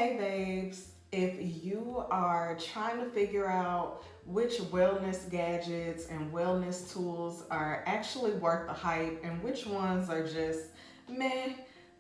Hey babes, if you are trying to figure out which wellness gadgets and wellness tools are actually worth the hype and which ones are just meh,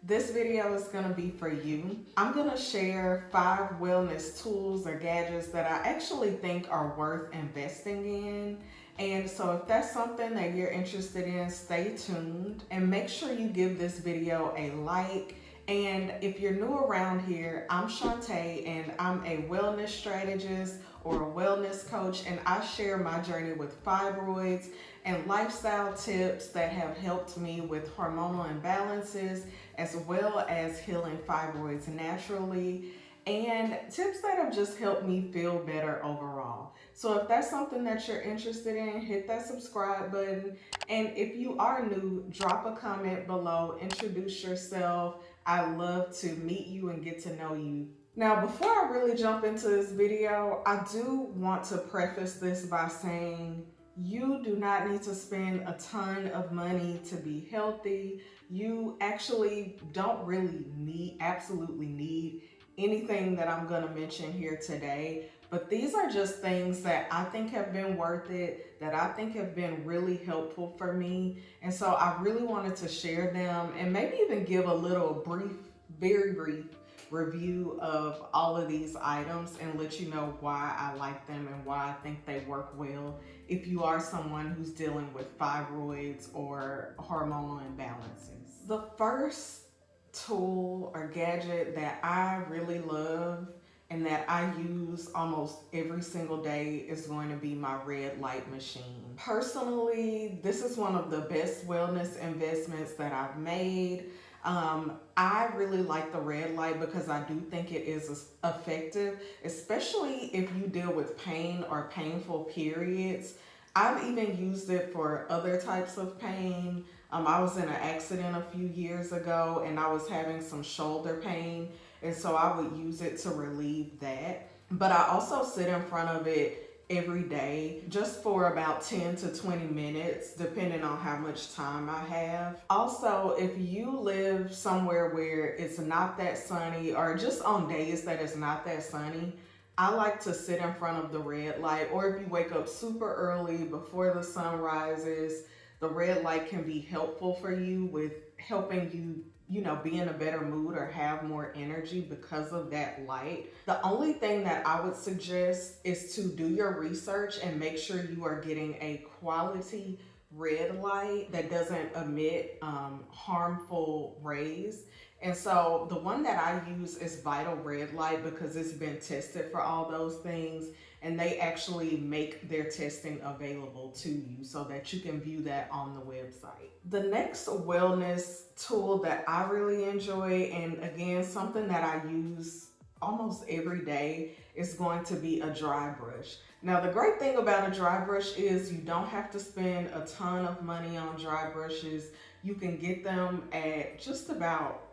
this video is going to be for you. I'm going to share 5 wellness tools or gadgets that I actually think are worth investing in. And so if that's something that you're interested in, stay tuned and make sure you give this video a like. And if you're new around here, I'm Shantae and I'm a wellness strategist or a wellness coach, and I share my journey with fibroids and lifestyle tips that have helped me with hormonal imbalances as well as healing fibroids naturally, and tips that have just helped me feel better overall. So if that's something that you're interested in, hit that subscribe button. And if you are new, drop a comment below, introduce yourself. I love to meet you and get to know you. Now, before I really jump into this video, I do want to preface this by saying you do not need to spend a ton of money to be healthy. You actually don't really absolutely need anything that I'm going to mention here today. But these are just things that I think have been worth it, that I think have been really helpful for me. And so I really wanted to share them and maybe even give a little very brief review of all of these items and let you know why I like them and why I think they work well if you are someone who's dealing with fibroids or hormonal imbalances. The first tool or gadget that I really love and that I use almost every single day is going to be my red light machine. Personally, this is one of the best wellness investments that I've made. I really like the red light because I do think it is effective, especially if you deal with pain or painful periods. I've even used it for other types of pain. I was in an accident a few years ago and I was having some shoulder pain, and so I would use it to relieve that. But I also sit in front of it every day just for about 10 to 20 minutes depending on how much time I have. Also, if you live somewhere where it's not that sunny or just on days that it's not that sunny, I like to sit in front of the red light. Or if you wake up super early before the sun rises, the red light can be helpful for you with helping you be in a better mood or have more energy because of that light. The only thing that I would suggest is to do your research and make sure you are getting a quality red light that doesn't emit harmful rays. And so the one that I use is Vital Red Light because it's been tested for all those things, and they actually make their testing available to you so that you can view that on the website. The next wellness tool that I really enjoy, and again, something that I use almost every day, is going to be a dry brush. Now, the great thing about a dry brush is you don't have to spend a ton of money on dry brushes. You can get them at just about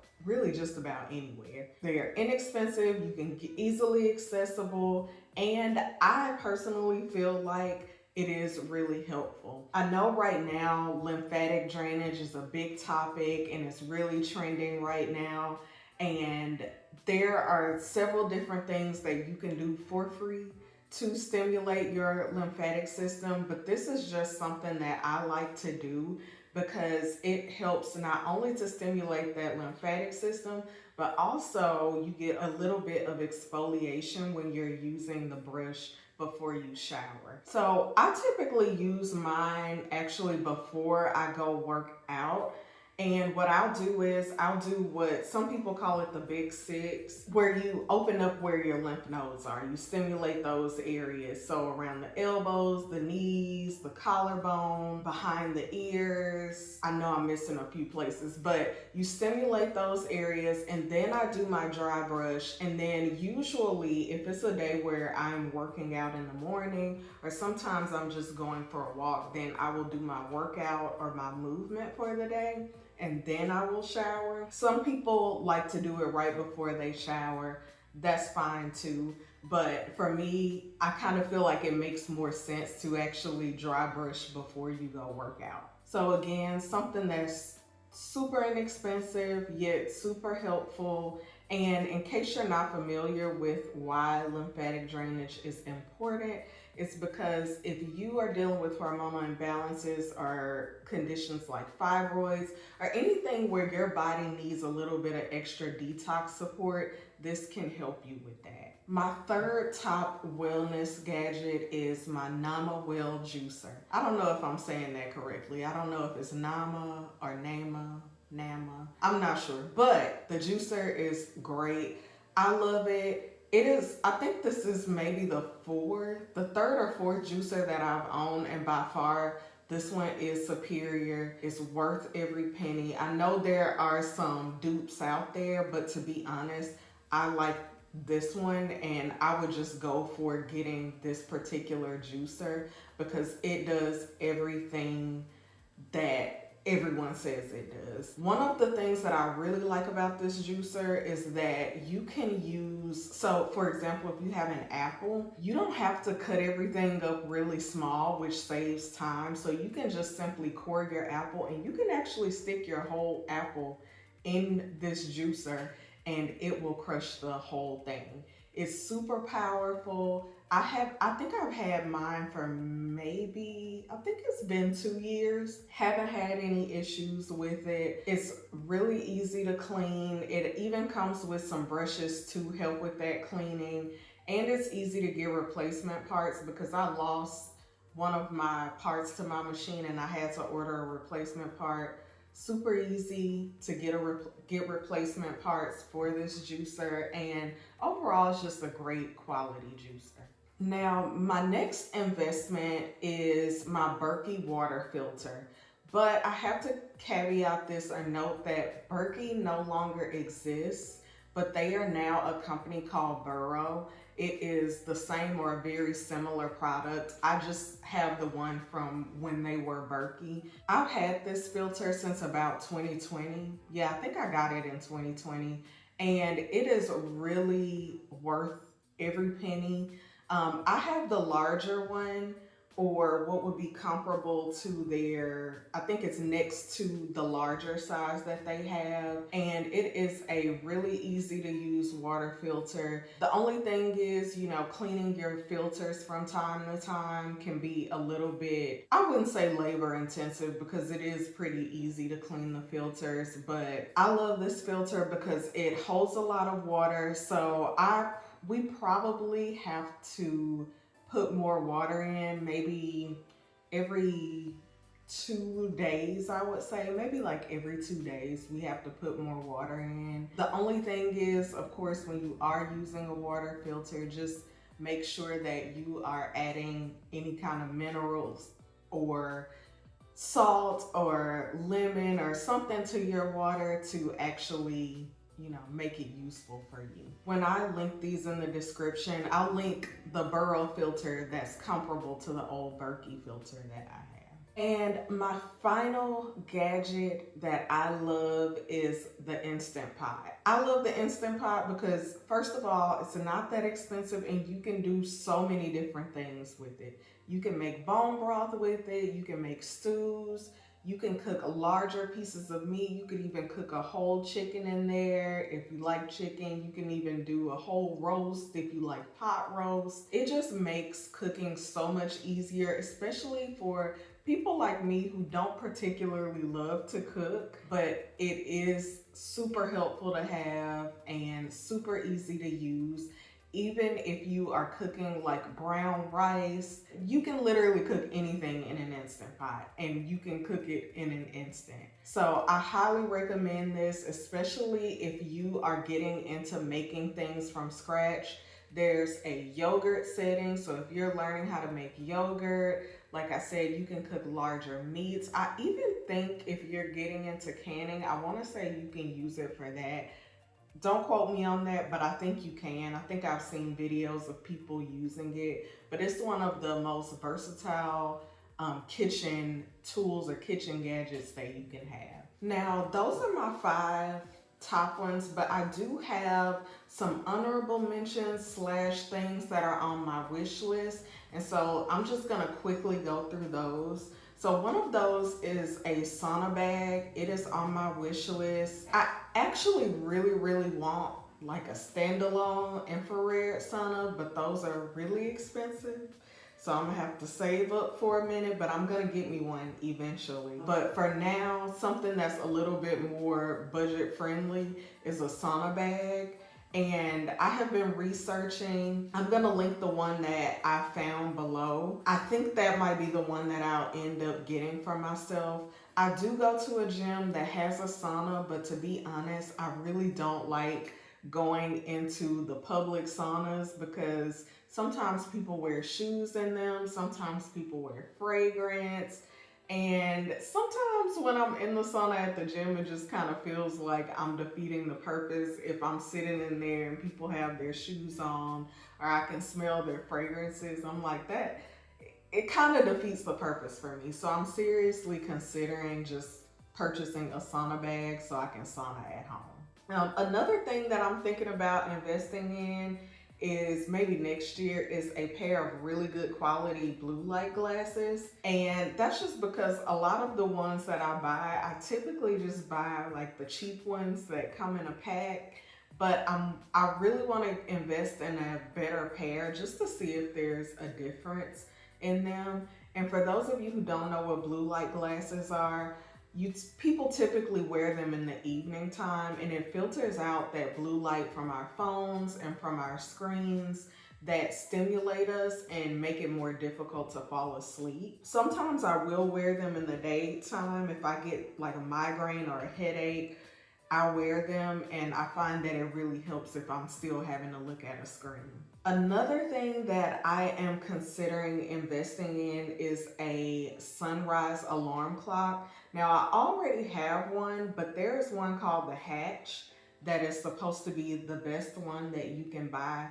anywhere. They're inexpensive, you can get easily accessible, and I personally feel like it is really helpful. I know right now lymphatic drainage is a big topic and it's really trending right now, and there are several different things that you can do for free to stimulate your lymphatic system, but this is just something that I like to do because it helps not only to stimulate that lymphatic system, but also you get a little bit of exfoliation when you're using the brush before you shower. So I typically use mine actually before I go work out. And what I'll do is I'll do what some people call it the big six, where you open up where your lymph nodes are. You stimulate those areas. So around the elbows, the knees, the collarbone, behind the ears. I know I'm missing a few places, but you stimulate those areas, and then I do my dry brush. And then usually if it's a day where I'm working out in the morning, or sometimes I'm just going for a walk, then I will do my workout or my movement for the day, and then I will shower. Some people like to do it right before they shower. That's fine too. But for me, I kind of feel like it makes more sense to actually dry brush before you go work out. So again, something that's super inexpensive yet super helpful And in case you're not familiar with why lymphatic drainage is important, it's because if you are dealing with hormonal imbalances or conditions like fibroids or anything where your body needs a little bit of extra detox support, this can help you with that. My third top wellness gadget is my Nama Well Juicer. I don't know if I'm saying that correctly. I don't know if it's Nama or Nama. I'm not sure, but the juicer is great. I love it. I think this is maybe the third or fourth juicer that I've owned, and by far this one is superior. It's worth every penny. I know there are some dupes out there, but to be honest, I like this one, and I would just go for getting this particular juicer because it does everything that everyone says it does. One of the things that I really like about this juicer is that you can use, so for example, if you have an apple, you don't have to cut everything up really small, which saves time. So you can just simply core your apple, and you can actually stick your whole apple in this juicer and it will crush the whole thing. It's super powerful. I think I've had mine for I think it's been 2 years. Haven't had any issues with it. It's really easy to clean. It even comes with some brushes to help with that cleaning. And it's easy to get replacement parts because I lost one of my parts to my machine and I had to order a replacement part. Super easy to get replacement parts for this juicer, and overall it's just a great quality juicer. Now, my next investment is my Berkey water filter. But I have to caveat this or note that Berkey no longer exists, but they are now a company called Burrow. It is the same or a very similar product. I just have the one from when they were Berkey. I've had this filter since about 2020. Yeah, I think I got it in 2020. And it is really worth every penny. I have the larger one, or what would be comparable to I think it's next to the larger size that they have. And it is a really easy to use water filter. The only thing is, cleaning your filters from time to time can be a little bit, I wouldn't say labor intensive because it is pretty easy to clean the filters. But I love this filter because it holds a lot of water. So we probably have to put more water in, maybe every 2 days, I would say. Maybe like every 2 days we have to put more water in. The only thing is, of course, when you are using a water filter, just make sure that you are adding any kind of minerals or salt or lemon or something to your water to actually make it useful for you. When I link these in the description, I'll link the Burrow filter that's comparable to the old Berkey filter that I have. And my final gadget that I love is the Instant Pot. I love the Instant Pot because, first of all, it's not that expensive and you can do so many different things with it. You can make bone broth with it, you can make stews, you can cook larger pieces of meat. You could even cook a whole chicken in there. If you like chicken, you can even do a whole roast if you like pot roast. It just makes cooking so much easier, especially for people like me who don't particularly love to cook, but it is super helpful to have and super easy to use. Even if you are cooking like brown rice, you can literally cook anything in an Instant Pot and you can cook it in an instant. So I highly recommend this, especially if you are getting into making things from scratch. There's a yogurt setting, so if you're learning how to make yogurt, like I said, you can cook larger meats. I even think if you're getting into canning, I want to say you can use it for that. Don't quote me on that, but I think you can. I think I've seen videos of people using it, but it's one of the most versatile kitchen tools or kitchen gadgets that you can have. Now, those are my 5 top ones, but I do have some honorable mentions / things that are on my wish list. And so I'm just gonna quickly go through those. So one of those is a sauna bag. It is on my wish list. I actually really want like a standalone infrared sauna, but those are really expensive. So I'm gonna have to save up for a minute, but I'm gonna get me one eventually. But for now, something that's a little bit more budget friendly is a sauna bag. And I have been researching. I'm gonna link the one that I found below. I think that might be the one that I'll end up getting for myself. I do go to a gym that has a sauna, but to be honest, I really don't like going into the public saunas because sometimes people wear shoes in them, sometimes people wear fragrance, and sometimes when I'm in the sauna at the gym, it just kind of feels like I'm defeating the purpose if I'm sitting in there and people have their shoes on or I can smell their fragrances. I'm like, that, it kind of defeats the purpose for me. So I'm seriously considering just purchasing a sauna bag so I can sauna at home. Now, another thing that I'm thinking about investing in is maybe next year is a pair of really good quality blue light glasses. And that's just because a lot of the ones that I buy, I typically just buy like the cheap ones that come in a pack. But I really want to invest in a better pair just to see if there's a difference in them. And for those of you who don't know what blue light glasses are, people typically wear them in the evening time, and it filters out that blue light from our phones and from our screens that stimulate us and make it more difficult to fall asleep. Sometimes I will wear them in the daytime. If I get like a migraine or a headache, I wear them, and I find that it really helps if I'm still having to look at a screen. Another thing that I am considering investing in is a sunrise alarm clock. Now, I already have one, but there is one called the Hatch that is supposed to be the best one that you can buy.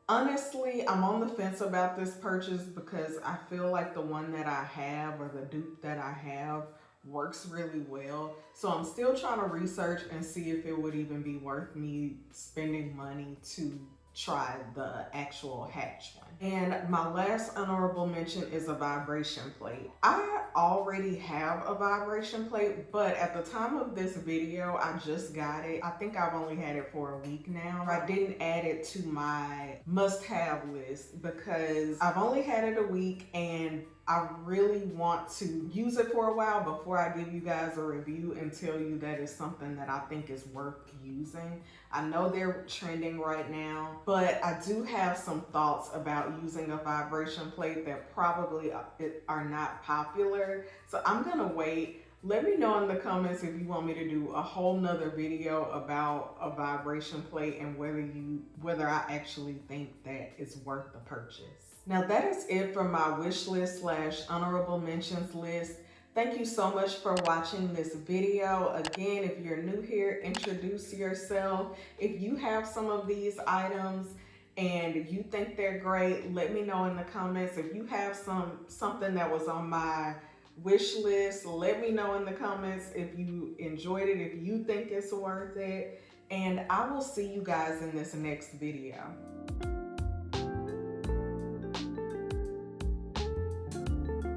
Honestly, I'm on the fence about this purchase because I feel like the one that I have, or the dupe that I have, works really well. So I'm still trying to research and see if it would even be worth me spending money to try the actual Hatch one. And my last honorable mention is a vibration plate. I already have a vibration plate, but at the time of this video, I just got it. I think I've only had it for a week now. I didn't add it to my must-have list because I've only had it a week and I really want to use it for a while before I give you guys a review and tell you that it's something that I think is worth using. I know they're trending right now, but I do have some thoughts about using a vibration plate that probably are not popular. So I'm gonna wait. Let me know in the comments if you want me to do a whole nother video about a vibration plate and whether I actually think that it's worth the purchase. Now that is it for my wish list / honorable mentions list. Thank you so much for watching this video. Again, if you're new here, introduce yourself. If you have some of these items and you think they're great, let me know in the comments. If you have something that was on my wish list, let me know in the comments if you enjoyed it, if you think it's worth it. And I will see you guys in this next video.